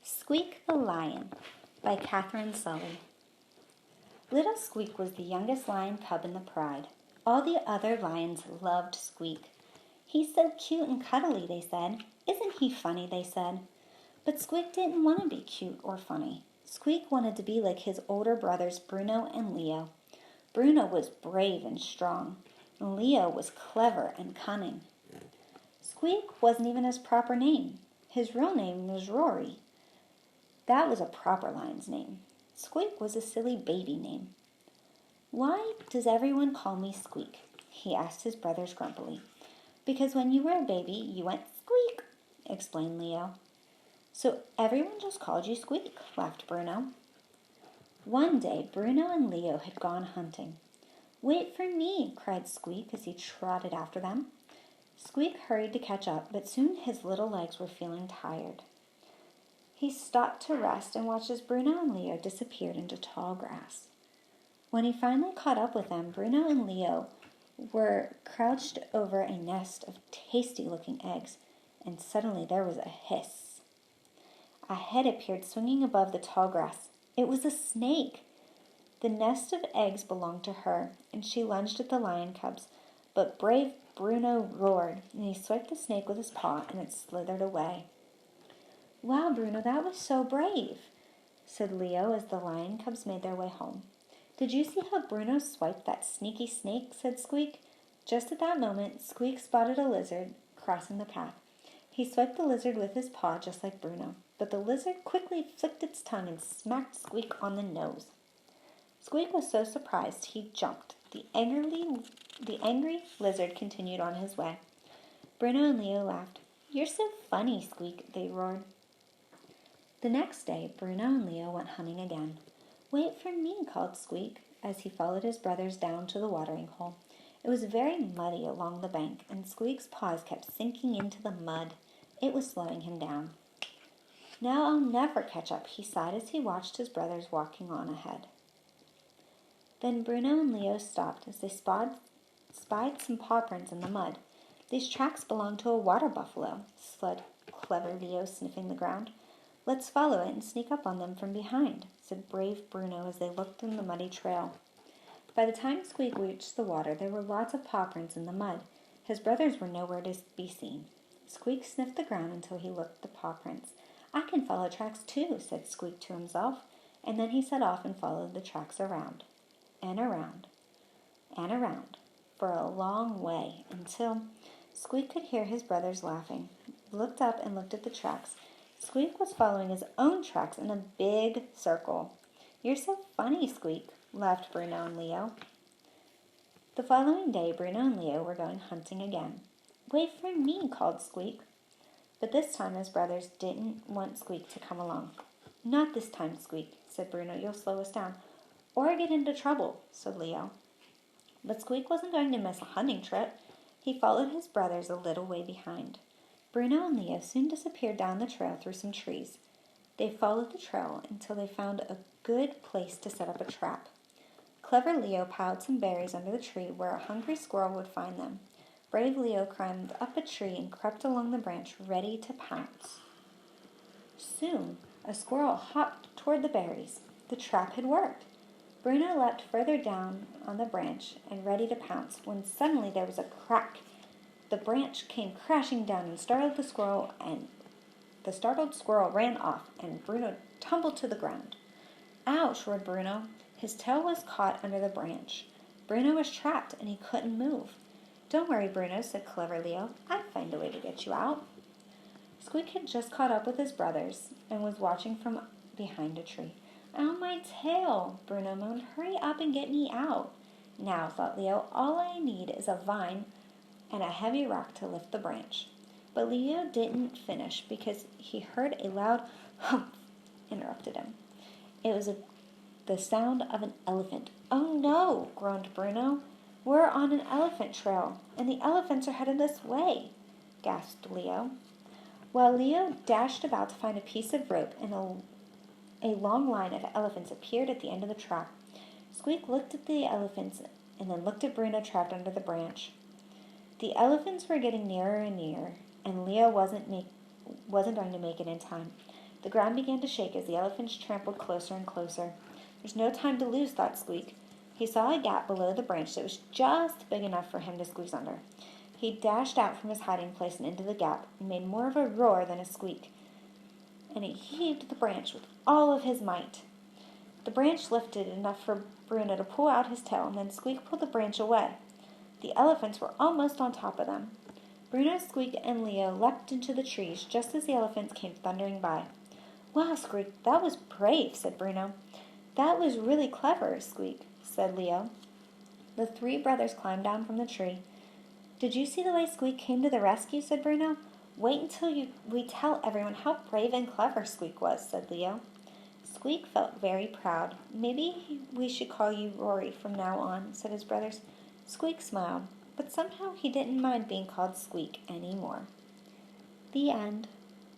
Squeak the Lion by Catherine Sully. Little Squeak was the youngest lion cub in the pride. All the other lions loved Squeak. "He's so cute and cuddly," they said. "Isn't he funny?" they said. But Squeak didn't want to be cute or funny. Squeak wanted to be like his older brothers Bruno and Leo. Bruno was brave and strong, and Leo was clever and cunning. Squeak wasn't even his proper name. His real name was Rory. That was a proper lion's name. Squeak was a silly baby name. "Why does everyone call me Squeak?" he asked his brothers grumpily. "Because when you were a baby, you went squeak," explained Leo. "So everyone just called you Squeak," laughed Bruno. One day, Bruno and Leo had gone hunting. "Wait for me," cried Squeak as he trotted after them. Squeak hurried to catch up, but soon his little legs were feeling tired. He stopped to rest and watched as Bruno and Leo disappeared into tall grass. When he finally caught up with them, Bruno and Leo were crouched over a nest of tasty-looking eggs, and suddenly there was a hiss. A head appeared swinging above the tall grass. It was a snake. The nest of eggs belonged to her, and she lunged at the lion cubs, but brave Bruno roared, and he swiped the snake with his paw, and it slithered away. "Wow, Bruno, that was so brave," said Leo as the lion cubs made their way home. "Did you see how Bruno swiped that sneaky snake?" said Squeak. Just at that moment, Squeak spotted a lizard crossing the path. He swiped the lizard with his paw just like Bruno, but the lizard quickly flicked its tongue and smacked Squeak on the nose. Squeak was so surprised he jumped. The angry lizard continued on his way. Bruno and Leo laughed. "You're so funny, Squeak," they roared. The next day, Bruno and Leo went hunting again. "Wait for me," called Squeak, as he followed his brothers down to the watering hole. It was very muddy along the bank, and Squeak's paws kept sinking into the mud. It was slowing him down. "Now I'll never catch up," he sighed as he watched his brothers walking on ahead. Then Bruno and Leo stopped as they spied some paw prints in the mud. "These tracks belong to a water buffalo," said clever Leo, sniffing the ground. "Let's follow it and sneak up on them from behind," said brave Bruno as they looked in the muddy trail. By the time Squeak reached the water, there were lots of paw prints in the mud. His brothers were nowhere to be seen. Squeak sniffed the ground until he looked at the paw prints. "I can follow tracks too," said Squeak to himself, and then he set off and followed the tracks around and around and around for a long way until Squeak could hear his brothers laughing. He looked up and looked at the tracks. Squeak was following his own tracks in a big circle. "You're so funny, Squeak," laughed Bruno and Leo. The following day, Bruno and Leo were going hunting again. "Wait for me," called Squeak. But this time his brothers didn't want Squeak to come along. "Not this time, Squeak," said Bruno. "You'll slow us down." "Or get into trouble," said Leo. But Squeak wasn't going to miss a hunting trip. He followed his brothers a little way behind. Bruno and Leo soon disappeared down the trail through some trees. They followed the trail until they found a good place to set up a trap. Clever Leo piled some berries under the tree where a hungry squirrel would find them. Brave Leo climbed up a tree and crept along the branch, ready to pounce. Soon, a squirrel hopped toward the berries. The trap had worked. Bruno leapt further down on the branch and ready to pounce, when suddenly there was a crack. The branch came crashing down and startled the squirrel, and the startled squirrel ran off, and Bruno tumbled to the ground. "Ouch!" roared Bruno. His tail was caught under the branch. Bruno was trapped, and he couldn't move. "Don't worry, Bruno," said clever Leo. "I'll find a way to get you out." Squeak had just caught up with his brothers and was watching from behind a tree. "Ow, my tail!" Bruno moaned. "Hurry up and get me out." "Now," thought Leo, "all I need is a vine and a heavy rock to lift the branch." But Leo didn't finish because he heard a loud humph interrupted him. It was the sound of an elephant. "Oh no!" groaned Bruno. "We're on an elephant trail, and the elephants are headed this way," gasped Leo. While Leo dashed about to find a piece of rope, and a long line of elephants appeared at the end of the track. Squeak looked at the elephants and then looked at Bruno trapped under the branch. The elephants were getting nearer and nearer, and Leo wasn't going to make it in time. The ground began to shake as the elephants trampled closer and closer. There's no time to lose, thought Squeak. He saw a gap below the branch that was just big enough for him to squeeze under. He dashed out from his hiding place and into the gap, and made more of a roar than a squeak, and he heaved the branch with all of his might. The branch lifted enough for Bruno to pull out his tail, and then Squeak pulled the branch away. The elephants were almost on top of them. Bruno, Squeak, and Leo leapt into the trees just as the elephants came thundering by. "Wow, Squeak, that was brave," said Bruno. "That was really clever, Squeak," said Leo. The three brothers climbed down from the tree. "Did you see the way Squeak came to the rescue?" said Bruno. "Wait until we tell everyone how brave and clever Squeak was," said Leo. Squeak felt very proud. "Maybe we should call you Rory from now on," said his brothers. Squeak smiled, but somehow he didn't mind being called Squeak any more. The end.